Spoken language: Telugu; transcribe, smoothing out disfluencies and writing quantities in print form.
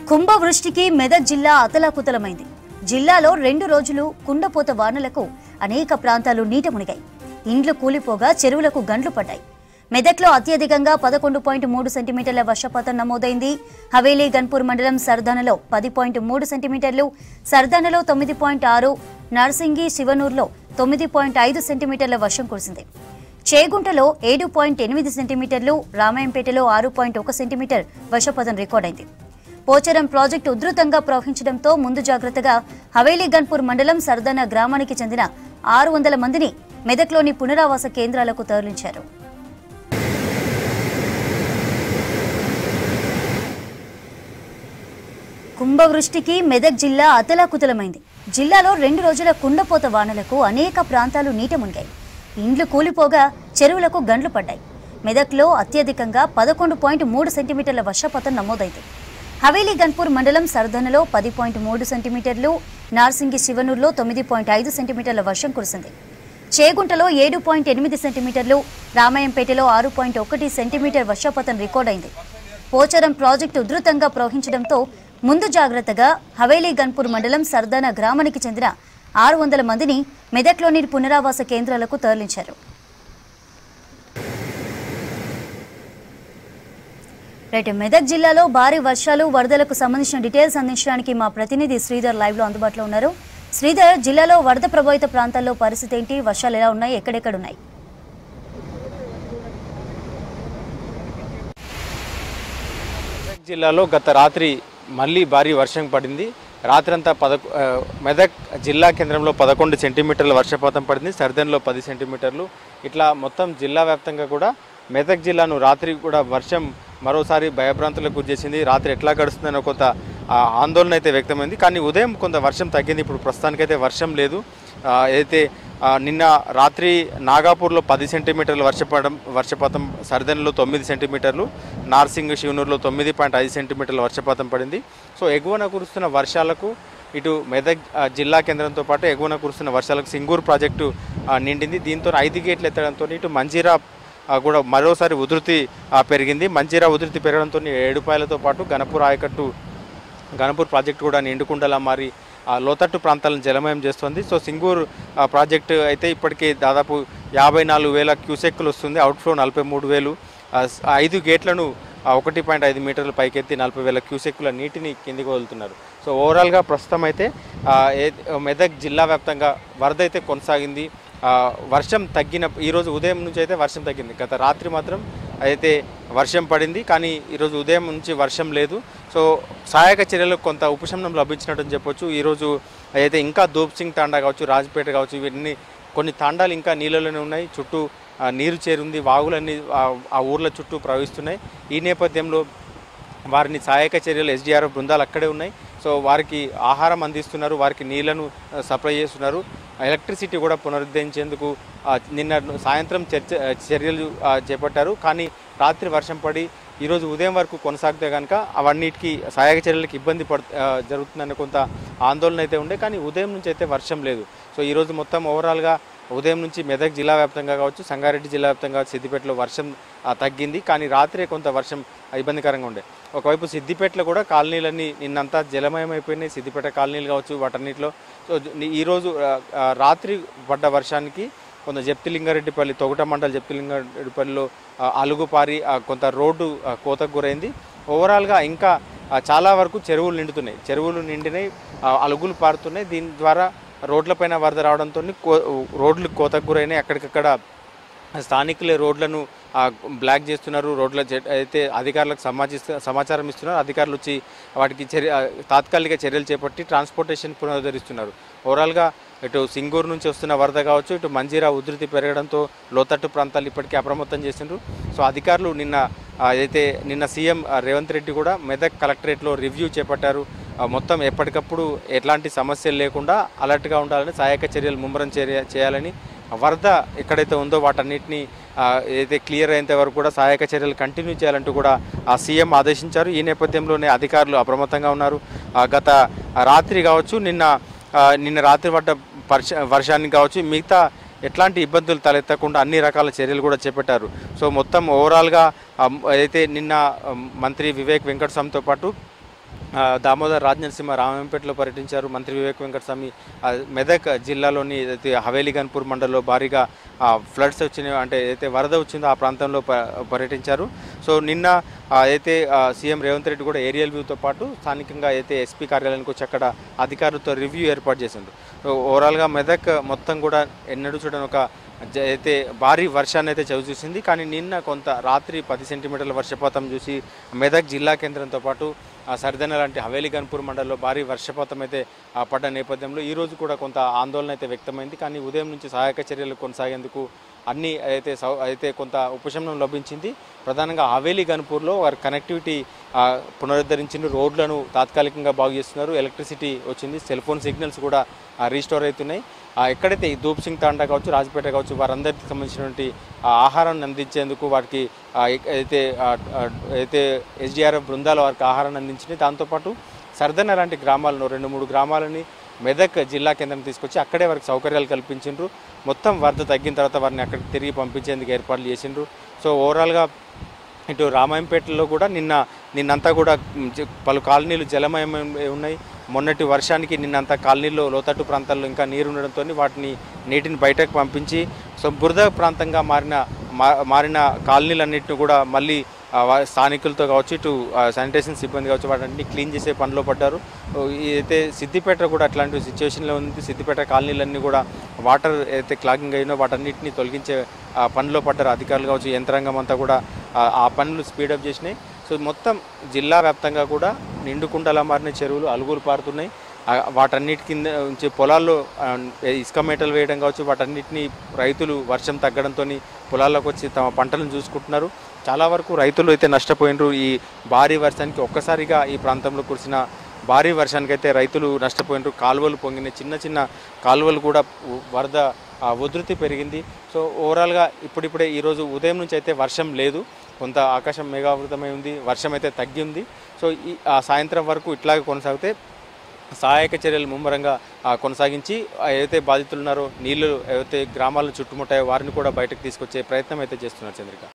కుంభవృష్టికి మెదక్ జిల్లా అతలాకుతలమైంది. జిల్లాలో 2 రోజులు కుండపోత వానలకు అనేక ప్రాంతాలు నీట మునిగాయి. ఇండ్లు కూలిపోగా చెరువులకు గండ్లు పడ్డాయి. మెదక్లో అత్యధికంగా 11.3 సెంటీమీటర్ల వర్షపాతం నమోదైంది. హవేలీ గన్పూర్ మండలం సర్దానలో 10.3 సెంటీమీటర్లు, సర్దానలో 9.6, నర్సింగి శివనూర్లో 9.5 సెంటీమీటర్ల వర్షం కురిసింది. చేగుంటలో 7.8 సెంటీమీటర్లు, రామాయంపేటలో 6.1 సెంటీమీటర్ వర్షపాతం రికార్డైంది. పోచారం ప్రాజెక్టు ఉధృతంగా ప్రవహించడంతో ముందు జాగ్రత్తగా హవేలీ గన్పూర్ మండలం సర్దాన గ్రామానికి చెందిన 600 మందిని మెదక్లోని పునరావాస కేంద్రాలకు తరలించారు. కుంభవృష్టికి మెదక్ జిల్లా అతలాకుతలమైంది. జిల్లాలో 2 రోజుల కుండపోత వానలకు అనేక ప్రాంతాలు నీట మునిగాయి. ఇండ్లు కూలిపోగా చెరువులకు గండ్లు పడ్డాయి. మెదక్లో అత్యధికంగా 11.3 సెంటీమీటర్ల వర్షపాతం నమోదైంది. హవేలీ గన్పూర్ మండలం సర్దానలో 10.3 సెంటీమీటర్లు, నార్సింగి శివనూర్లో 9.5 సెంటీమీటర్ల వర్షం కురిసింది. చేగుంటలో 7.8 సెంటీమీటర్లు, రామాయంపేటలో 6.1 సెంటీమీటర్ వర్షపాతం రికార్డైంది. పోచారం ప్రాజెక్టు ఉధృతంగా ప్రవహించడంతో ముందు జాగ్రత్తగా హవేలీ గన్పూర్ మండలం సర్దాన గ్రామానికి చెందిన 600 మందిని మెదక్లోని పునరావాస కేంద్రాలకు తరలించారు. మెదక్ జిల్లాలో భారీ వర్షాలు, వరదలకు సంబంధించిన డీటెయిల్స్ అందించడానికి మా ప్రతినిధి శ్రీధర్ లైవ్ లో అందుబాటులో ఉన్నారు. శ్రీధర్, జిల్లాలో వరద ప్రభావిత ప్రాంతాల్లో పరిస్థితి ఏంటి? వర్షాలు ఎలా ఉన్నాయి? ఎక్కడెక్కడ ఉన్నాయి? మెదక్ జిల్లాలో గత రాత్రి మళ్ళీ భారీ వర్షం పడింది. రాత్రంతా మెదక్ జిల్లా కేంద్రంలో 11 సెంటీమీటర్ల వర్షపాతం పడింది. సర్దన్లో 10 సెంటీమీటర్లు. ఇట్లా మొత్తం జిల్లా వ్యాప్తంగా కూడా మెదక్ జిల్లాను రాత్రి కూడా వర్షం మరోసారి భయభ్రాంతులకు గురిచేసింది. రాత్రి ఎట్లా గడుస్తుందని కొంత ఆందోళన అయితే వ్యక్తమైంది. కానీ ఉదయం కొంత వర్షం తగ్గింది. ఇప్పుడు ప్రస్తుతానికైతే వర్షం లేదు. అయితే నిన్న రాత్రి నాగాపూర్లో 10 సెంటీమీటర్ల వర్షపాతం, సర్దన్లో 9 సెంటీమీటర్లు, నార్సింగ్ శివనూరులో 9.5 సెంటీమీటర్ల వర్షపాతం పడింది. సో ఎగువన కురుస్తున్న వర్షాలకు ఇటు మెదక్ జిల్లా కేంద్రంతో పాటు ఎగువన కురుస్తున్న వర్షాలకు సింగూరు ప్రాజెక్టు నిండింది. దీంతో 5 గేట్లు ఎత్తడంతో ఇటు మంజీరా కూడా మరోసారి ఉధృతి పెరిగింది. మంజీరా ఉధృతి పెరగడంతో ఏడుపాయలతో పాటు గణపూర్ ప్రాజెక్టు కూడా నిండుకుండలా మారి లోతట్టు ప్రాంతాలను జలమయం చేస్తుంది. సో సింగూరు ప్రాజెక్టు అయితే ఇప్పటికే దాదాపు 54,000 క్యూసెక్కులు వస్తుంది. అవుట్ఫ్లో 43,000. 5 గేట్లను 1.5 మీటర్ల పైకెత్తి 40,000 క్యూసెక్కుల నీటిని కిందికి వదులుతున్నారు. సో ఓవరాల్గా ప్రస్తుతం అయితే మెదక్ జిల్లా వ్యాప్తంగా వరద అయితే కొనసాగింది. వర్షం తగ్గిన ఈరోజు ఉదయం నుంచి అయితే వర్షం తగ్గింది. గత రాత్రి మాత్రం అయితే వర్షం పడింది, కానీ ఈరోజు ఉదయం నుంచి వర్షం లేదు. సో సహాయక చర్యలకు కొంత ఉపశమనం లభించినట్టు చెప్పొచ్చు. ఈరోజు అయితే ఇంకా దూప్సింగ్ తాండా కావచ్చు, రాజపేట కావచ్చు, ఇవన్నీ కొన్ని తాండాలు ఇంకా నీళ్ళలోనే ఉన్నాయి. చుట్టూ నీరు చేరుంది. వాగులన్నీ ఆ ఊర్ల చుట్టూ ప్రవహిస్తున్నాయి. ఈ నేపథ్యంలో వారిని సహాయక చర్యలు ఎస్డీఆర్ఎఫ్ బృందాలు అక్కడే ఉన్నాయి. సో వారికి ఆహారం అందిస్తున్నారు, వారికి నీళ్లను సప్లై చేస్తున్నారు. ఎలక్ట్రిసిటీ కూడా పునరుద్ధరించేందుకు నిన్న సాయంత్రం చర్యలు చేపట్టారు. కానీ రాత్రి వర్షం పడి ఈరోజు ఉదయం వరకు కొనసాగితే కనుక అవన్నిటికీ సహాయక చర్యలకు ఇబ్బంది జరుగుతుందనే కొంత ఆందోళన అయితే ఉండే. కానీ ఉదయం నుంచి అయితే వర్షం లేదు. సో ఈరోజు మొత్తం ఓవరాల్గా ఉదయం నుంచి మెదక్ జిల్లా వ్యాప్తంగా కావచ్చు, సంగారెడ్డి జిల్లా వ్యాప్తంగా సిద్దిపేటలో వర్షం తగ్గింది. కానీ రాత్రే కొంత వర్షం ఇబ్బందికరంగా ఉండే. ఒకవైపు సిద్దిపేటలో కూడా కాలనీలన్నీ నిన్నంతా జలమయం అయిపోయినాయి. సిద్దిపేట కాలనీలు కావచ్చు, వాటన్నిటిలో. సో ఈరోజు రాత్రి పడ్డ వర్షానికి కొంత జప్తిలింగారెడ్డిపల్లి, తొగట మండల్ జప్తిలింగారెడ్డిపల్లిలో అలుగుపారి కొంత రోడ్డు కోతకు గురైంది. ఓవరాల్గా ఇంకా చాలా వరకు చెరువులు నిండినాయి, అలుగులు పారుతున్నాయి. దీని ద్వారా రోడ్లపైన వరద రావడంతో రోడ్లు కోతకు గురైనాయి. అక్కడికక్కడ స్థానికులే రోడ్లను బ్లాక్ చేస్తున్నారు. రోడ్ల అయితే అధికారులకు సమాచారం ఇస్తున్నారు. అధికారులు వచ్చి వాటికి తాత్కాలిక చర్యలు చేపట్టి ట్రాన్స్పోర్టేషన్ పునరుద్ధరిస్తున్నారు. ఓవరాల్గా ఇటు సింగూరు నుంచి వస్తున్న వరద కావచ్చు, ఇటు మంజీరా ఉధృతి పెరగడంతో లోతట్టు ప్రాంతాలు ఇప్పటికీ అప్రమత్తం చేసిండ్రు. సో అధికారులు నిన్న సీఎం రేవంత్ రెడ్డి కూడా మెదక్ కలెక్టరేట్లో రివ్యూ చేపట్టారు. మొత్తం ఎప్పటికప్పుడు ఎట్లాంటి సమస్యలు లేకుండా అలర్ట్గా ఉండాలని, సహాయక చర్యలు ముమ్మరం చేయాలని, వరద ఎక్కడైతే ఉందో వాటన్నిటిని ఏదైతే క్లియర్ అయ్యేంత వరకు కూడా సహాయక చర్యలు కంటిన్యూ చేయాలంటూ కూడా సీఎం ఆదేశించారు. ఈ నేపథ్యంలోనే అధికారులు అప్రమత్తంగా ఉన్నారు. గత రాత్రి కావచ్చు, నిన్న రాత్రి పడ్డ వర్షానికి కావచ్చు, మిగతా ఎట్లాంటి ఇబ్బందులు తలెత్తకుండా అన్ని రకాల చర్యలు కూడా చేపట్టారు. సో మొత్తం ఓవరాల్గా అయితే నిన్న మంత్రి వివేక్ వెంకటస్వామితో పాటు దామోదర్ రాజనరసింహ రామంపేటలో పర్యటించారు. మంత్రి వివేక్ వెంకటస్వామి మెదక్ జిల్లాలోని ఏదైతే హవేలీ గన్పూర్ మండలంలో భారీగా ఫ్లడ్స్ వచ్చినాయో అంటే ఏదైతే వరద వచ్చిందో ఆ ప్రాంతంలో పర్యటించారు. సో నిన్న అయితే సీఎం రేవంత్ రెడ్డి కూడా ఏరియల్ వ్యూతో పాటు స్థానికంగా అయితే ఎస్పీ కార్యాలయానికి వచ్చి అక్కడ అధికారులతో రివ్యూ ఏర్పాటు చేసిండ్రు. సో ఓవరాల్గా మెదక్ మొత్తం కూడా ఎన్నడూ చూడని ఒక అయితే భారీ వర్షాన్ని అయితే చవిచూసింది. కానీ నిన్న కొంత రాత్రి 10 సెంటీమీటర్ల వర్షపాతం చూసి మెదక్ జిల్లా కేంద్రంతో పాటు సరిదన లాంటి హవేలీ గన్పూర్ మండలంలో భారీ వర్షపాతం అయితే పడ్డ నేపథ్యంలో ఈరోజు కూడా కొంత ఆందోళన అయితే వ్యక్తమైంది. కానీ ఉదయం నుంచి సహాయక చర్యలు కొనసాగేందుకు అన్ని అయితే కొంత ఉపశమనం లభించింది. ప్రధానంగా హవేలీ గన్పూర్లో వారి కనెక్టివిటీ పునరుద్ధరించిన రోడ్లను తాత్కాలికంగా బాగు చేస్తున్నారు. ఎలక్ట్రిసిటీ వచ్చింది, సెల్ ఫోన్ సిగ్నల్స్ కూడా రీస్టోర్ అవుతున్నాయి. ఎక్కడైతే ఈ ధూప్ సింగ్ తాండా కావచ్చు, రాజపేట కావచ్చు, వారందరికీ సంబంధించినటువంటి ఆహారాన్ని అందించేందుకు వారికి అయితే ఎస్డిఆర్ఎఫ్ బృందాలు వారికి ఆహారాన్ని అందించినాయి. దాంతోపాటు సర్దన లాంటి గ్రామాలను 2-3 గ్రామాలని మెదక్ జిల్లా కేంద్రం తీసుకొచ్చి అక్కడే వారికి సౌకర్యాలు కల్పించిండ్రు. మొత్తం వరద తగ్గిన తర్వాత వారిని అక్కడికి తిరిగి పంపించేందుకు ఏర్పాట్లు చేసిండ్రు. సో ఓవరాల్గా ఇటు రామాయంపేటలో కూడా నిన్నంతా కూడా పలు కాలనీలు జలమయమై ఉన్నాయి. మొన్నటి వర్షానికి నిన్నంతా కాలనీల్లో లోతట్టు ప్రాంతాల్లో ఇంకా నీరు ఉండడంతో నీటిని బయటకు పంపించి సో బురద ప్రాంతంగా మారిన కాలనీలన్నింటినీ కూడా మళ్ళీ స్థానికులతో కావచ్చు, ఇటు శానిటేషన్ సిబ్బంది కావచ్చు, వాటిని క్లీన్ చేసే పనిలో పడ్డారు. అయితే సిద్దిపేట కూడా అట్లాంటి సిచ్యువేషన్లో ఉంది. సిద్దిపేట కాలనీలన్నీ కూడా వాటర్ అయితే క్లాగింగ్ అయినో వాటన్నిటిని తొలగించే పనిలో పడ్డారు అధికారులు కావచ్చు, యంత్రాంగం అంతా కూడా ఆ పనులు స్పీడప్ చేసినాయి. సో మొత్తం జిల్లా వ్యాప్తంగా కూడా నిండుకుండలా మారిన చెరువులు అలుగులు పారుతున్నాయి. వాటన్నిటి కింద నుంచి పొలాల్లో ఇసుక మేటలు వేయడం కావచ్చు, వాటన్నిటిని రైతులు వర్షం తగ్గడంతో పొలాల్లోకి వచ్చి తమ పంటలను చూసుకుంటున్నారు. చాలా వరకు రైతులు అయితే నష్టపోయినారు. ఈ భారీ వర్షానికి ఒక్కసారిగా ఈ ప్రాంతంలో కురిసిన భారీ వర్షానికి అయితే రైతులు నష్టపోయినారు. కాలువలు పొంగినాయి, చిన్న కాలువలు కూడా వరద ఉధృతి పెరిగింది. సో ఓవరాల్గా ఇప్పుడిప్పుడే ఈరోజు ఉదయం నుంచి అయితే వర్షం లేదు, కొంత ఆకాశం మేఘావృతమై ఉంది, వర్షం అయితే తగ్గింది. సో ఈ సాయంత్రం వరకు ఇట్లాగే కొనసాగితే సహాయక చర్యలు ముమ్మరంగా కొనసాగించి ఏవైతే బాధితులు ఉన్నారో నీళ్లు ఏవైతే గ్రామాలను చుట్టుముట్టాయో వారిని కూడా బయటకు తీసుకొచ్చే ప్రయత్నం అయితే చేస్తున్నారు. చంద్రిక.